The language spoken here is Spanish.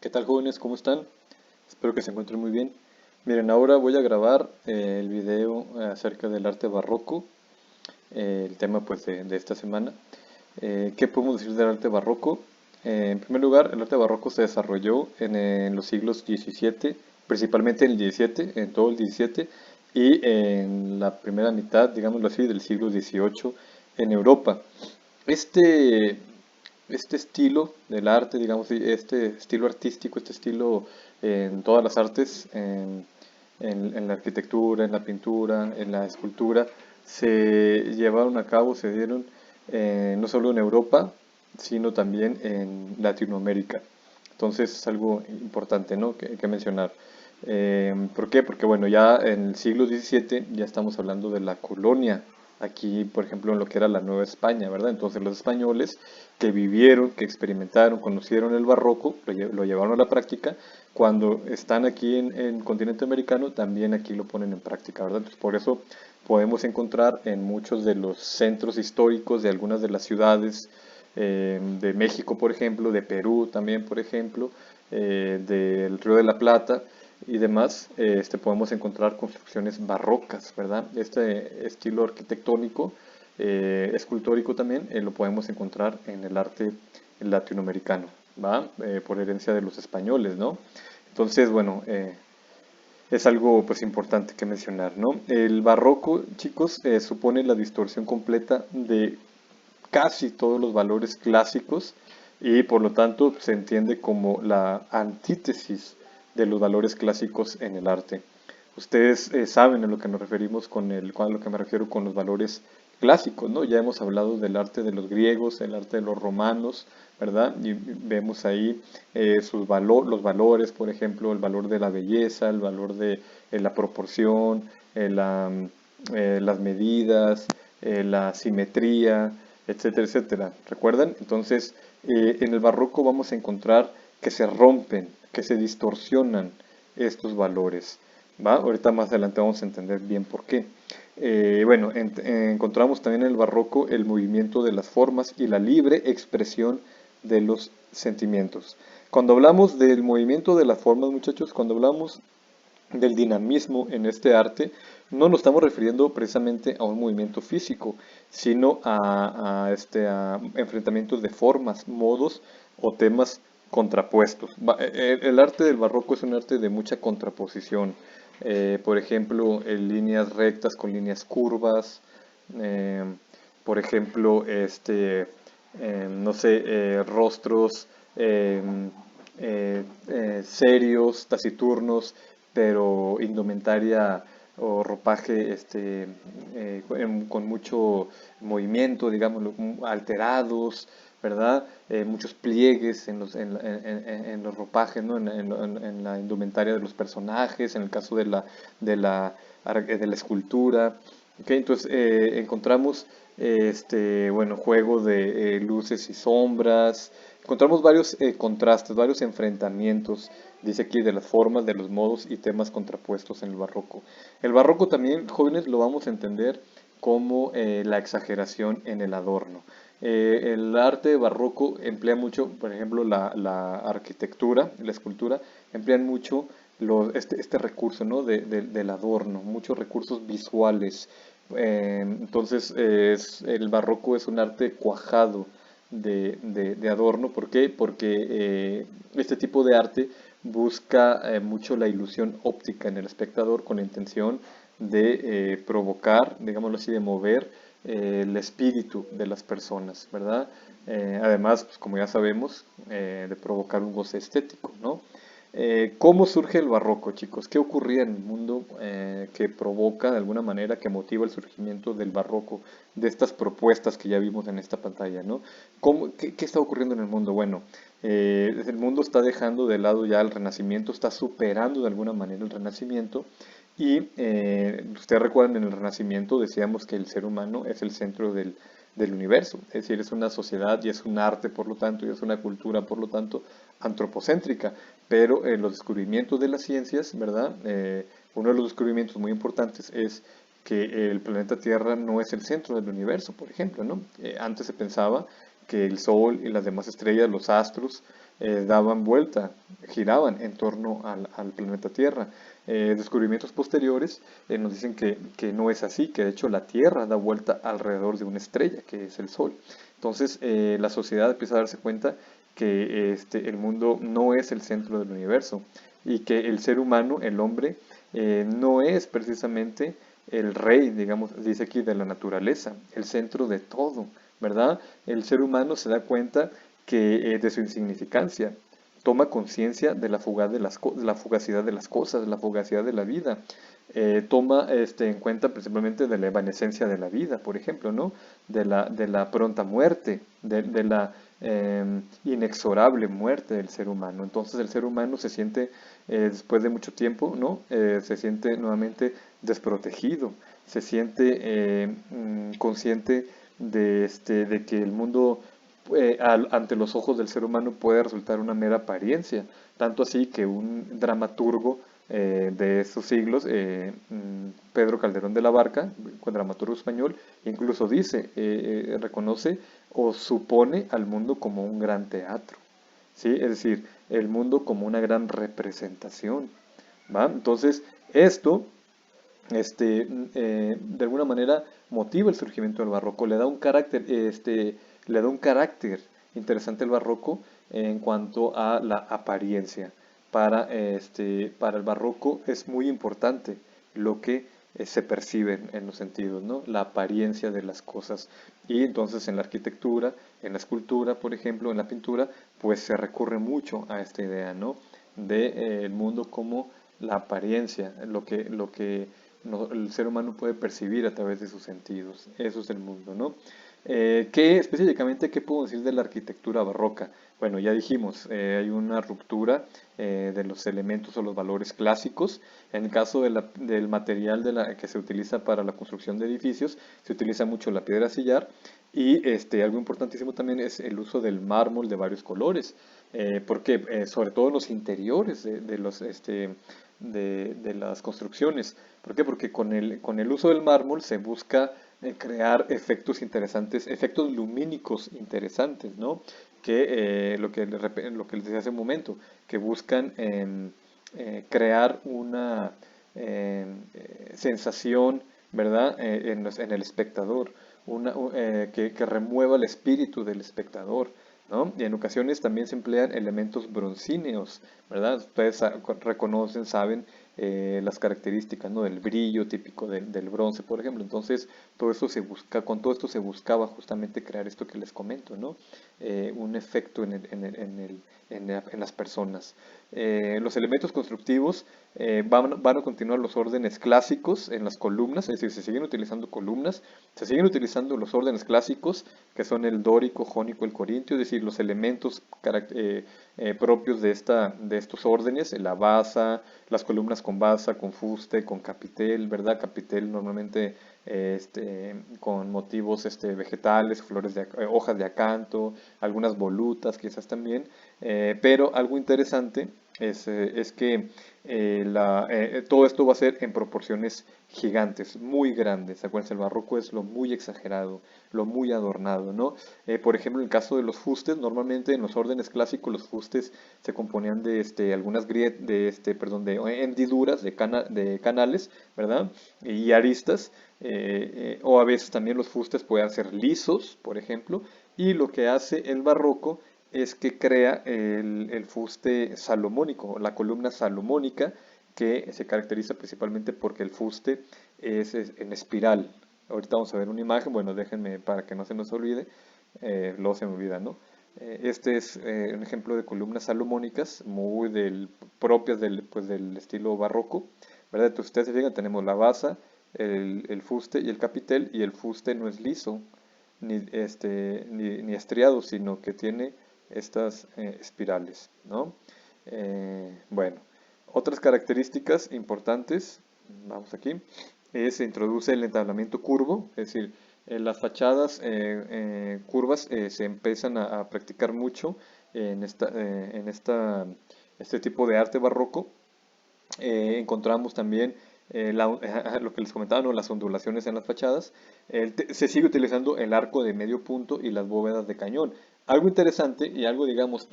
¿Qué tal, jóvenes? ¿Cómo están? Espero que se encuentren muy bien. Miren, ahora voy a grabar el video acerca del arte barroco, el tema pues de esta semana. ¿Qué podemos decir del arte barroco? En primer lugar, el arte barroco se desarrolló en los siglos XVII, principalmente en el XVII, en todo el XVII, y en la primera mitad, digámoslo así, del siglo XVIII en Europa. Este, este estilo del arte, digamos, este estilo artístico, este estilo en todas las artes, en la arquitectura, en la pintura, en la escultura, se llevaron a cabo, se dieron no solo en Europa, sino también en Latinoamérica. Entonces es algo importante, ¿no? que mencionar. ¿Por qué? Porque bueno, ya en el siglo XVII ya estamos hablando de la colonia, aquí por ejemplo en lo que era la Nueva España, ¿verdad? Entonces los españoles que vivieron, que experimentaron, conocieron el barroco, lo llevaron a la práctica, cuando están aquí en continente americano también aquí lo ponen en práctica, ¿verdad? Entonces por eso podemos encontrar en muchos de los centros históricos de algunas de las ciudades de México, por ejemplo, de Perú también, por ejemplo, del Río de la Plata y demás, podemos encontrar construcciones barrocas, ¿verdad? Este estilo arquitectónico, escultórico también, lo podemos encontrar en el arte latinoamericano, ¿va? Por herencia de los españoles, ¿no? Entonces, bueno, es algo pues importante que mencionar, ¿no? El barroco, chicos, supone la distorsión completa de casi todos los valores clásicos y por lo tanto se entiende como la antítesis de los valores clásicos en el arte. Ustedes saben a lo que nos referimos a lo que me refiero con los valores clásicos, ¿no? Ya hemos hablado del arte de los griegos, el arte de los romanos, ¿verdad? Y vemos ahí los valores, por ejemplo, el valor de la belleza, el valor de la proporción, las medidas, la simetría, etcétera, etcétera. ¿Recuerdan? Entonces, en el barroco vamos a encontrar que se rompen, que se distorsionan estos valores. ¿Va? Ahorita más adelante vamos a entender bien por qué. Bueno, encontramos también en el barroco el movimiento de las formas y la libre expresión de los sentimientos. Cuando hablamos del movimiento de las formas, muchachos, cuando hablamos del dinamismo en este arte, no nos estamos refiriendo precisamente a un movimiento físico, sino a enfrentamientos de formas, modos o temas contrapuestos. El arte del barroco es un arte de mucha contraposición. Por ejemplo, en líneas rectas con líneas curvas. eh, por ejemplo, no sé, rostros eh, serios, taciturnos, pero indumentaria o ropaje con mucho movimiento, digamos, alterados, ¿verdad? Muchos pliegues en los ropajes, ¿no? En la indumentaria de los personajes, en el caso de la escultura. ¿Ok? Entonces encontramos bueno, juego de luces y sombras, encontramos varios contrastes, varios enfrentamientos, dice aquí, de las formas, de los modos y temas contrapuestos en el barroco. El barroco también, jóvenes, lo vamos a entender como la exageración en el adorno. El arte barroco emplea mucho, por ejemplo, la arquitectura, la escultura, emplean mucho este recurso, ¿no? Del adorno, muchos recursos visuales. Entonces, el barroco es un arte cuajado de adorno. ¿Por qué? Porque este tipo de arte busca mucho la ilusión óptica en el espectador con la intención de provocar, digámoslo así, de mover el espíritu de las personas, ¿verdad? Además, pues, como ya sabemos, de provocar un goce estético, ¿no? ¿Cómo surge el barroco, chicos? ¿Qué ocurría en el mundo que provoca de alguna manera, que motiva el surgimiento del barroco, de estas propuestas que ya vimos en esta pantalla, ¿no? ¿Qué está ocurriendo en el mundo? Bueno, el mundo está dejando de lado ya el Renacimiento, está superando de alguna manera el Renacimiento y ustedes recuerdan en el Renacimiento decíamos que el ser humano es el centro del universo, es decir, es una sociedad y es un arte, por lo tanto, y es una cultura, por lo tanto, antropocéntrica, pero los descubrimientos de las ciencias, ¿verdad? Uno de los descubrimientos muy importantes es que el planeta Tierra no es el centro del universo, por ejemplo, ¿no? Antes se pensaba que el Sol y las demás estrellas, los astros, daban vuelta, giraban en torno al planeta Tierra. Descubrimientos posteriores nos dicen que no es así, que de hecho la Tierra da vuelta alrededor de una estrella, que es el Sol. Entonces la sociedad empieza a darse cuenta que el mundo no es el centro del universo y que el ser humano, el hombre, no es precisamente el rey, digamos, dice aquí, de la naturaleza, el centro de todo, ¿verdad? El ser humano se da cuenta que de su insignificancia, toma conciencia de la la fugacidad de las cosas, la fugacidad de la vida, toma en cuenta principalmente de la evanescencia de la vida, por ejemplo, ¿no? De la pronta muerte, de la inexorable muerte del ser humano. Entonces el ser humano se siente, después de mucho tiempo, ¿no? Se siente nuevamente desprotegido, se siente consciente de que el mundo ante los ojos del ser humano puede resultar una mera apariencia, tanto así que un dramaturgo de estos siglos, Pedro Calderón de la Barca, dramaturgo español, incluso dice, reconoce o supone al mundo como un gran teatro, ¿sí? Es decir, el mundo como una gran representación, ¿va? Entonces, esto de alguna manera motiva el surgimiento del barroco, le da un carácter interesante al barroco en cuanto a la apariencia. Para el barroco es muy importante lo que se percibe en los sentidos, ¿no? La apariencia de las cosas. Y entonces en la arquitectura, en la escultura, por ejemplo, en la pintura, pues se recurre mucho a esta idea, ¿no? De el mundo como la apariencia, lo que el ser humano puede percibir a través de sus sentidos. Eso es el mundo, ¿no? ¿Qué específicamente qué puedo decir de la arquitectura barroca? Bueno, ya dijimos, hay una ruptura de los elementos o los valores clásicos. En el caso del material que se utiliza para la construcción de edificios, se utiliza mucho la piedra sillar y algo importantísimo también es el uso del mármol de varios colores, porque sobre todo en los interiores de las construcciones. ¿Por qué? Porque con el uso del mármol se busca crear efectos interesantes, efectos lumínicos interesantes, ¿no? Lo que les decía hace un momento, que buscan crear una sensación, ¿verdad? En el espectador, que remueva el espíritu del espectador, ¿no? Y en ocasiones también se emplean elementos broncíneos, ¿verdad? Ustedes reconocen, saben las características, ¿no? Del brillo típico del bronce, por ejemplo. Entonces, con todo esto se buscaba justamente crear esto que les comento, ¿no? Un efecto en las personas. Los elementos constructivos van a continuar los órdenes clásicos en las columnas, es decir, se siguen utilizando columnas, se siguen utilizando los órdenes clásicos, que son el dórico, jónico, el corintio, es decir, los elementos propios de estos órdenes, la basa, las columnas con basa, con fuste, con capitel, ¿verdad? Capitel normalmente con motivos vegetales, hojas de acanto, algunas volutas quizás también, pero algo interesante es que todo esto va a ser en proporciones gigantes, muy grandes. Acuérdense, el barroco es lo muy exagerado, lo muy adornado, ¿no? Por ejemplo, en el caso de los fustes, normalmente en los órdenes clásicos los fustes se componían de algunas grietas, de hendiduras, de canales, ¿verdad? Y aristas, o a veces también los fustes pueden ser lisos, por ejemplo, y lo que hace el barroco es que crea el fuste salomónico, la columna salomónica, que se caracteriza principalmente porque el fuste es en espiral. Ahorita vamos a ver una imagen, bueno, déjenme para que no se nos olvide, luego se me olvida, ¿no? Este es un ejemplo de columnas salomónicas muy propias del estilo barroco, ¿verdad? Entonces, ustedes se fijan, tenemos la basa, el fuste y el capitel, y el fuste no es liso ni estriado, sino que tiene estas espirales, ¿no? Bueno, otras características importantes, vamos aquí, se introduce el entablamiento curvo, es decir, las fachadas curvas se empiezan a practicar mucho este tipo de arte barroco. Encontramos también lo que les comentaba, ¿no? Las ondulaciones en las fachadas. Se sigue utilizando el arco de medio punto y las bóvedas de cañón. Algo interesante y algo, digamos,